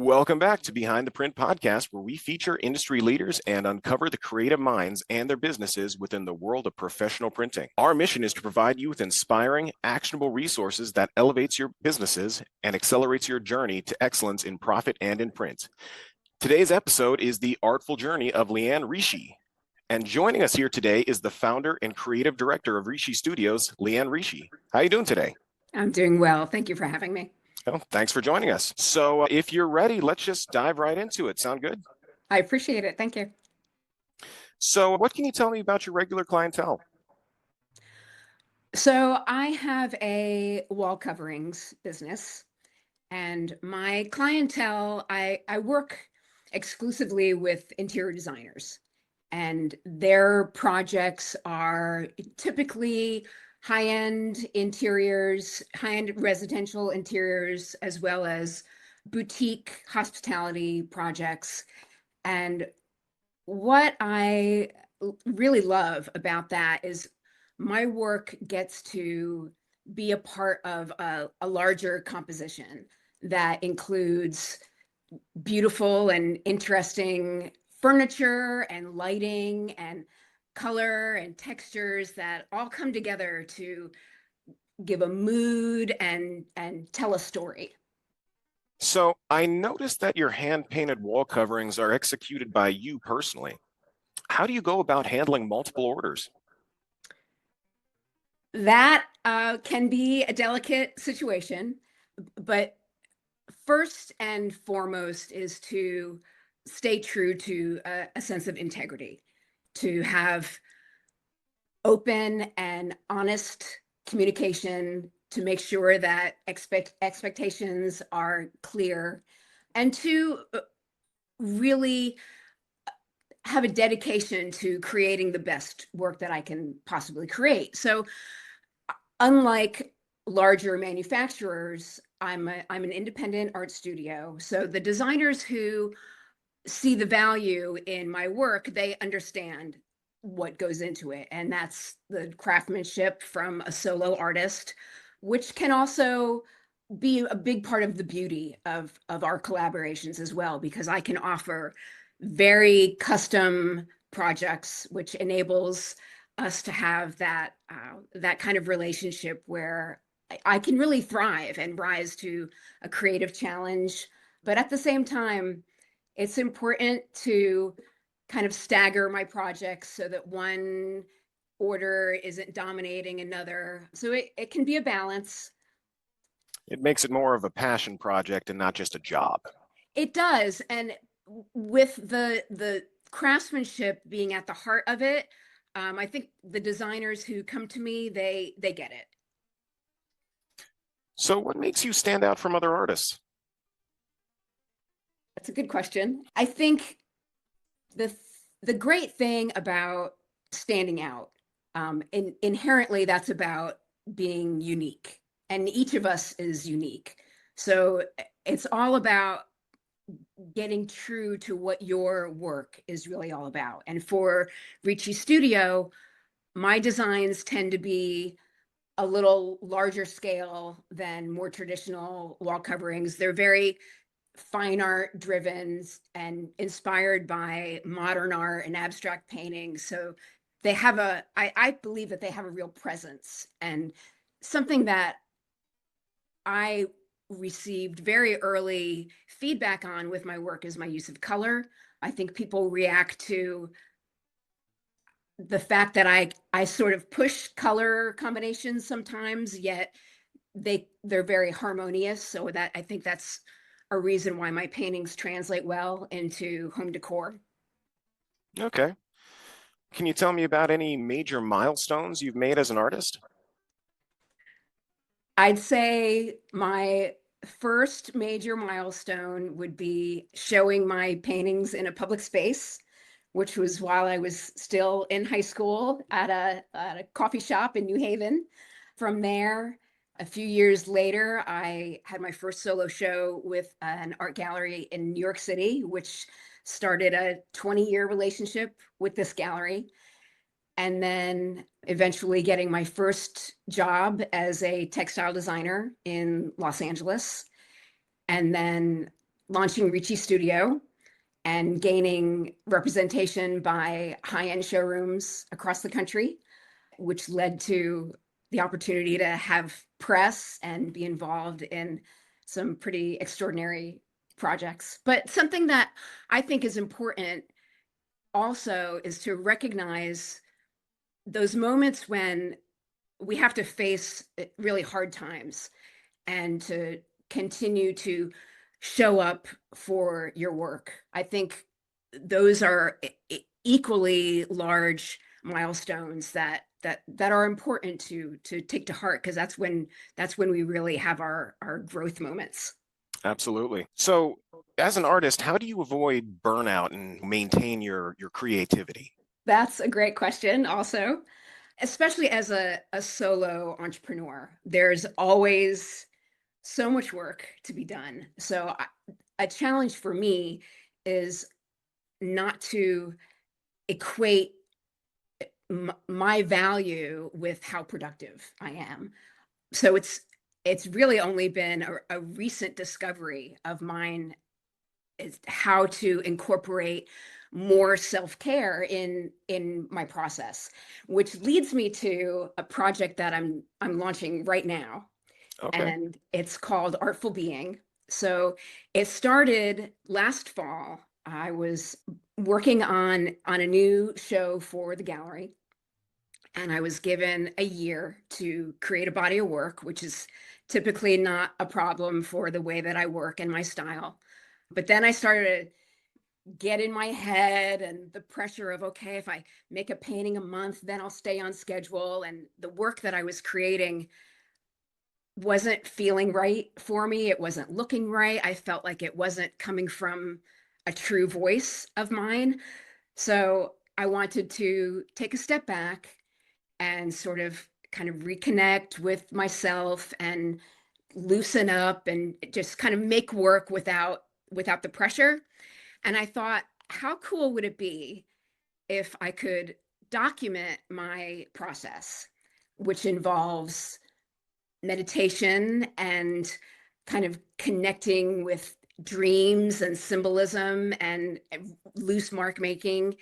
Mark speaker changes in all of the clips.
Speaker 1: Welcome back to Behind the Print podcast, where we feature industry leaders and uncover the creative minds and their businesses within the world of professional printing. Our mission is to provide you with inspiring, actionable resources that elevates your businesses and accelerates your journey to excellence in profit and in print. Today's episode is the artful journey of Liane Ricci. And joining us here today is the founder and creative director of Ricci Studios, Liane Ricci. How are you doing today?
Speaker 2: I'm doing well. Thank you for having me.
Speaker 1: Oh, thanks for joining us. So if you're ready, let's just dive right into it. Sound good?
Speaker 2: I appreciate it. Thank you.
Speaker 1: So what can you tell me about your regular clientele?
Speaker 2: So I have a wall coverings business, and my clientele, I work exclusively with interior designers, and their projects are typically high-end interiors, high-end residential interiors, as well as boutique hospitality projects. And what I really love about that is my work gets to be a part of a larger composition that includes beautiful and interesting furniture and lighting and color and textures that all come together to give a mood and tell a story.
Speaker 1: So I noticed that your hand-painted wall coverings are executed by you personally. How do you go about handling multiple orders?
Speaker 2: That can be a delicate situation, but first and foremost is to stay true to a sense of integrity, to have open and honest communication, to make sure that expectations are clear, and to really have a dedication to creating the best work that I can possibly create. So unlike larger manufacturers, I'm an independent art studio. So the designers who see the value in my work, they understand what goes into it. And that's the craftsmanship from a solo artist, which can also be a big part of the beauty of our collaborations as well, because I can offer very custom projects, which enables us to have that kind of relationship where I can really thrive and rise to a creative challenge. But at the same time, it's important to kind of stagger my projects so that one order isn't dominating another. So it can be a balance.
Speaker 1: It makes it more of a passion project and not just a job.
Speaker 2: It does. And with the craftsmanship being at the heart of it, I think the designers who come to me, they get it.
Speaker 1: So what makes you stand out from other artists?
Speaker 2: That's a good question. I think the great thing about standing out, inherently, that's about being unique, and each of us is unique. So it's all about getting true to what your work is really all about. And for Ricci Studio, my designs tend to be a little larger scale than more traditional wall coverings. They're very fine art driven and inspired by modern art and abstract painting. So they have I believe that they have a real presence, and something that I received very early feedback on with my work is my use of color. I think people react to the fact that I sort of push color combinations sometimes, yet they're very harmonious. So that I think that's a reason why my paintings translate well into home decor.
Speaker 1: Okay. Can you tell me about any major milestones you've made as an artist?
Speaker 2: I'd say my first major milestone would be showing my paintings in a public space, which was while I was still in high school at a coffee shop in New Haven. From there, a few years later, I had my first solo show with an art gallery in New York City, which started a 20-year relationship with this gallery. And then eventually getting my first job as a textile designer in Los Angeles. And then launching Ricci Studio and gaining representation by high-end showrooms across the country, which led to the opportunity to have press and be involved in some pretty extraordinary projects. But something that I think is important also is to recognize those moments when we have to face really hard times and to continue to show up for your work. I think those are equally large milestones that are important to take to heart, because that's when we really have our growth moments.
Speaker 1: Absolutely. So, as an artist, how do you avoid burnout and maintain your creativity?
Speaker 2: That's a great question also, especially as a solo entrepreneur. There's always so much work to be done. So a challenge for me is not to equate my value with how productive I am. So it's really only been a recent discovery of mine, is how to incorporate more self-care in my process, which leads me to a project that I'm launching right now,
Speaker 1: Okay.
Speaker 2: and it's called Artful Being. So it started last fall. I was working on a new show for the gallery, and I was given a year to create a body of work, which is typically not a problem for the way that I work and my style. But then I started to get in my head and the pressure of, okay, if I make a painting a month, then I'll stay on schedule. And the work that I was creating wasn't feeling right for me. It wasn't looking right. I felt like it wasn't coming from a true voice of mine. So I wanted to take a step back and sort of kind of reconnect with myself and loosen up and just kind of make work without the pressure. And I thought, how cool would it be if I could document my process, which involves meditation and kind of connecting with dreams and symbolism and loose mark making,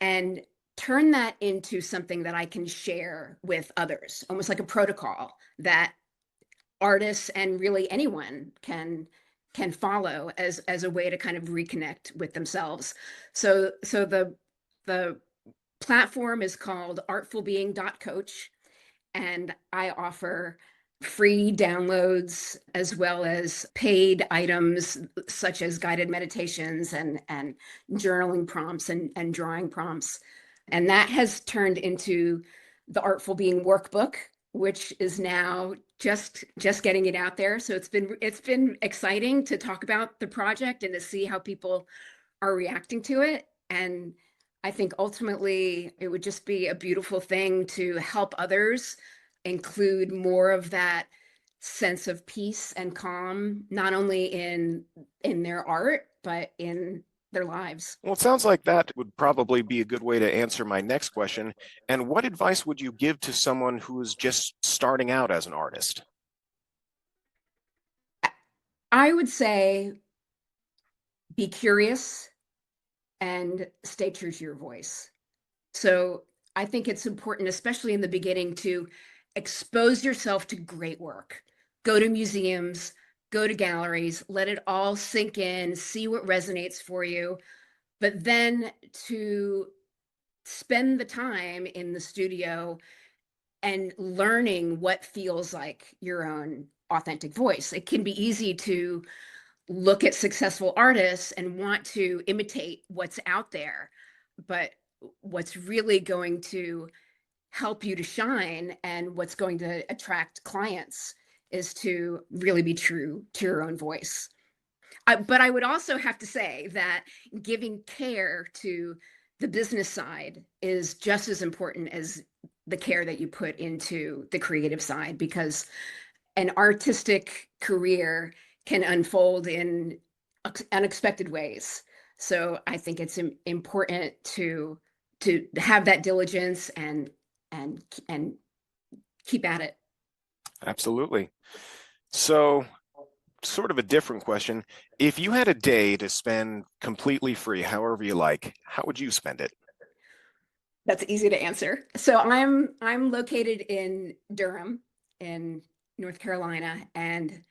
Speaker 2: and turn that into something that I can share with others, almost like a protocol that artists and really anyone can follow as a way to kind of reconnect with themselves. So the platform is called artfulbeing.coach, and I offer free downloads as well as paid items such as guided meditations and journaling prompts and drawing prompts. And that has turned into the Artful Being workbook, which is now just getting it out there. So it's been exciting to talk about the project and to see how people are reacting to it. And I think ultimately it would just be a beautiful thing to help others include more of that sense of peace and calm, not only in their art, but in their lives.
Speaker 1: Well, it sounds like that would probably be a good way to answer my next question. And what advice would you give to someone who is just starting out as an artist?
Speaker 2: I would say be curious and stay true to your voice. So I think it's important, especially in the beginning, to expose yourself to great work. Go to museums, go to galleries, let it all sink in, see what resonates for you, but then to spend the time in the studio and learning what feels like your own authentic voice. It can be easy to look at successful artists and want to imitate what's out there, but what's really going to help you to shine and what's going to attract clients is to really be true to your own voice. But I would also have to say that giving care to the business side is just as important as the care that you put into the creative side, because an artistic career can unfold in unexpected ways. So I think it's important to have that diligence and keep at it.
Speaker 1: Absolutely. So, sort of a different question. If you had a day to spend completely free, however you like, how would you spend it?
Speaker 2: That's easy to answer. So I'm located in Durham in North Carolina, and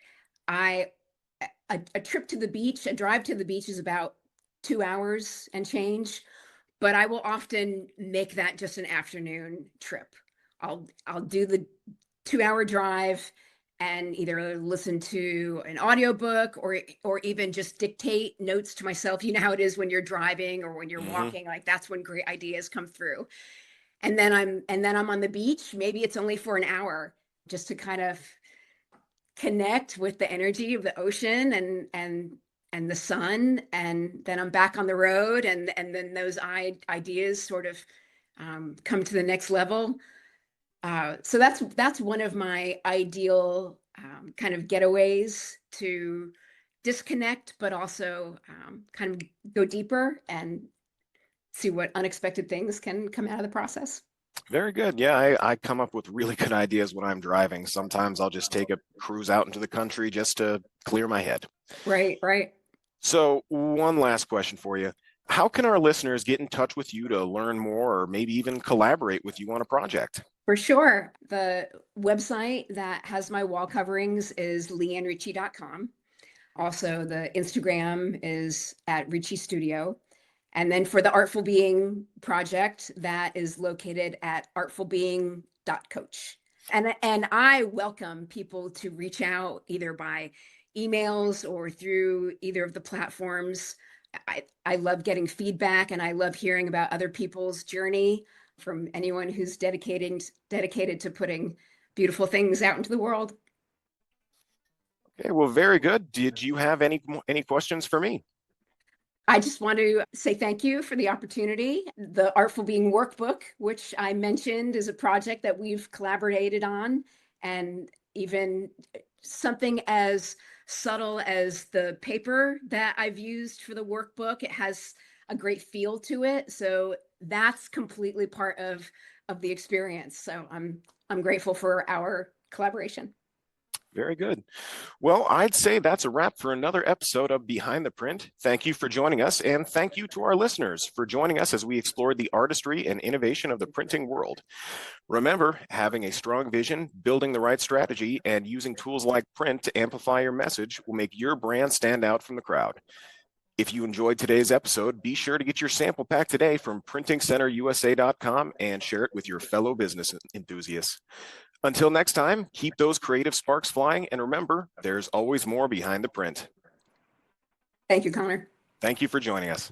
Speaker 2: I a trip to the beach, a drive to the beach is about 2 hours and change, but I will often make that just an afternoon trip. I'll do the 2 hour drive and either listen to an audiobook or even just dictate notes to myself. You know how it is when you're driving or when you're
Speaker 1: Hmm.
Speaker 2: walking, like that's when great ideas come through. And then I'm on the beach. Maybe it's only for an hour just to kind of connect with the energy of the ocean and the sun, and then I'm back on the road, and then those ideas sort of come to the next level. So that's one of my ideal kind of getaways to disconnect, but also kind of go deeper and see what unexpected things can come out of the process.
Speaker 1: Very good. Yeah, I come up with really good ideas when I'm driving. Sometimes I'll just take a cruise out into the country just to clear my head.
Speaker 2: Right, right.
Speaker 1: So, one last question for you. How can our listeners get in touch with you to learn more or maybe even collaborate with you on a project?
Speaker 2: For sure. The website that has my wall coverings is lianericci.com. Also, the Instagram is at Ricci Studio. And then for the Artful Being project, that is located at artfulbeing.coach. And I welcome people to reach out either by emails or through either of the platforms. I love getting feedback, and I love hearing about other people's journey from anyone who's dedicated to putting beautiful things out into the world.
Speaker 1: Okay, well, very good. Did you have any questions for me?
Speaker 2: I just want to say thank you for the opportunity. The Artful Being workbook, which I mentioned, is a project that we've collaborated on, and even something as subtle as the paper that I've used for the workbook, it has a great feel to it. So that's completely part of the experience. So I'm grateful for our collaboration.
Speaker 1: Very good. Well, I'd say that's a wrap for another episode of Behind the Print. Thank you for joining us, and thank you to our listeners for joining us as we explored the artistry and innovation of the printing world. Remember, having a strong vision, building the right strategy, and using tools like print to amplify your message will make your brand stand out from the crowd. If you enjoyed today's episode, be sure to get your sample pack today from printingcenterusa.com and share it with your fellow business enthusiasts. Until next time, keep those creative sparks flying, and remember, there's always more behind the print.
Speaker 2: Thank you, Connor.
Speaker 1: Thank you for joining us.